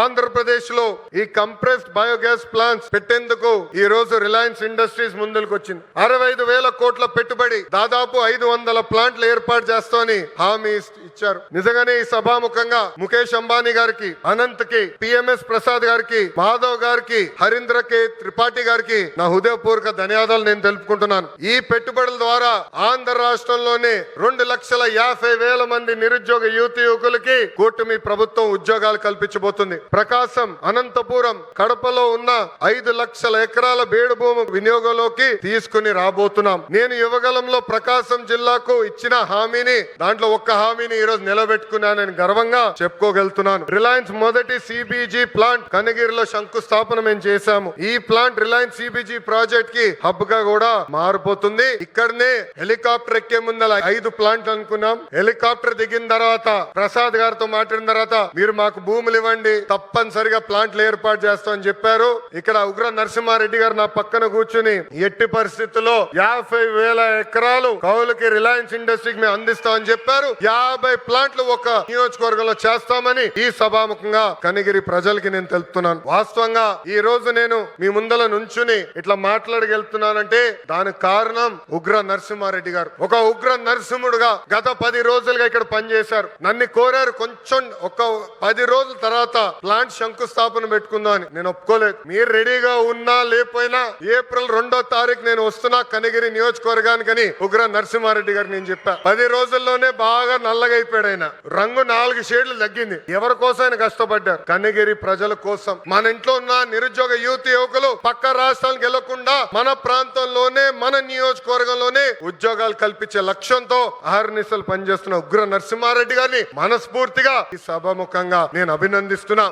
ఆంధ్రప్రదేశ్ లో ఈ compressed biogas plants పెట్టేందుకు ఈ రోజు రిలయన్స్ ఇండస్ట్రీస్ ముందుకు వచ్చింది. 65,000 కోట్ల పెట్టుబడి, దాదాపు 500 ప్లాంట్లు ఏర్పాటు చేస్తామని హామీ ఇచ్చారు. నిజంగానే ఈ సభాముఖంగా ముఖేష్ అంబానీ గారికి, అనంత్ కి, పిఎంఎస్ ప్రసాద్ గారికి, మాధవ్ గారికి, హరీంద్ర కే త్రిపాఠి గారికి నా హృదయపూర్వక ధన్యవాదాలు నేను తెలుపుకుంటున్నాను. ఈ పెట్టుబడుల ద్వారా ఆంధ్ర రాష్ట్రంలోనే 2,50,000 మంది నిరుద్యోగ యువకులకి కూటమి ప్రభుత్వం ఉద్యోగాలు కల్పించబోతుంది. ప్రకాశం, అనంతపురం, కడపలో ఉన్న 5 లక్షల ఎకరాల బేడు భూమి వినియోగంలోకి తీసుకుని రాబోతున్నాం. నేను యువగలంలో ప్రకాశం జిల్లాకు ఇచ్చిన హామీని, దాంట్లో ఒక్క హామీని ఈ రోజు నిలబెట్టుకున్నానని గర్వంగా చెప్పుకోగలుగుతున్నాను. రిలయన్స్ మొదటి సిబిజీ ప్లాంట్ కనగిరిలో శంకుస్థాపన మేము చేశాము. ఈ ప్లాంట్ రిలయన్స్ సిబిజీ ప్రాజెక్ట్ కి హబ్ గా కూడా మారిపోతుంది. ఇక్కడనే హెలికాప్టర్ ఎక్కే ముందల 5 ప్లాంట్ అనుకున్నాం. హెలికాప్టర్ దిగిన తర్వాత ప్రసాద్ గారితో మాట్లాడిన తర్వాత మీరు మాకు భూములు ఇవ్వండి, తప్పనిసరిగా ప్లాంట్లు ఏర్పాటు చేస్తామని చెప్పారు. ఇక్కడ ఉగ్ర నరసింహారెడ్డి గారు నా పక్కన కూర్చుని ఎట్టి పరిస్థితుల్లో 50,000 ఎకరాలు కౌలుకి రిలయన్స్ ఇండస్ట్రీకి మేము అందిస్తామని చెప్పారు. 50 ప్లాంట్లు ఒక నియోజకవర్గంలో చేస్తామని ఈ సభాముఖంగా కనిగిరి ప్రజలకి నేను తెలుపుతున్నాను. వాస్తవంగా ఈ రోజు నేను మీ ముందల నుంచుని ఇట్లా మాట్లాడగలుగుతున్నానంటే దానికి కారణం ఉగ్ర నరసింహారెడ్డి గారు. ఒక ఉగ్ర నరసింహుడుగా గత 10 రోజులుగా ఇక్కడ పనిచేశారు. నన్ను కోరారు కొంచెం ఒక 10 రోజుల తర్వాత ప్లాంట్ శంకుస్థాపన పెట్టుకుందాం అని. నేను ఒప్పుకోలేదు. మీరు రెడీగా ఉన్నా లేకపోయినా ఏప్రిల్ 2వ తారీఖు నేను వస్తున్నా కనిగిరి నియోజకవర్గానికి ఉగ్ర నరసింహారెడ్డి గారు నేను చెప్పా. 10 రోజుల్లోనే బాగా నల్లగా అయిపోయాడు ఆయన. రంగు 4 షేడ్లు తగ్గింది. ఎవరి కోసం ఆయన కష్టపడ్డారు? కనిగిరి ప్రజల కోసం. మన ఇంట్లో ఉన్న నిరుద్యోగ యువకులు పక్క రాష్ట్రాలకు వెళ్లకుండా మన ప్రాంతంలోనే, మన నియోజకవర్గంలోనే ఉద్యోగాలు కల్పించే లక్ష్యంతో అహర్నిశలు పనిచేస్తున్న ఉగ్ర నరసింహారెడ్డి గారిని మనస్ఫూర్తిగా ఈ సభాముఖంగా నేను అభినందిస్తున్నా.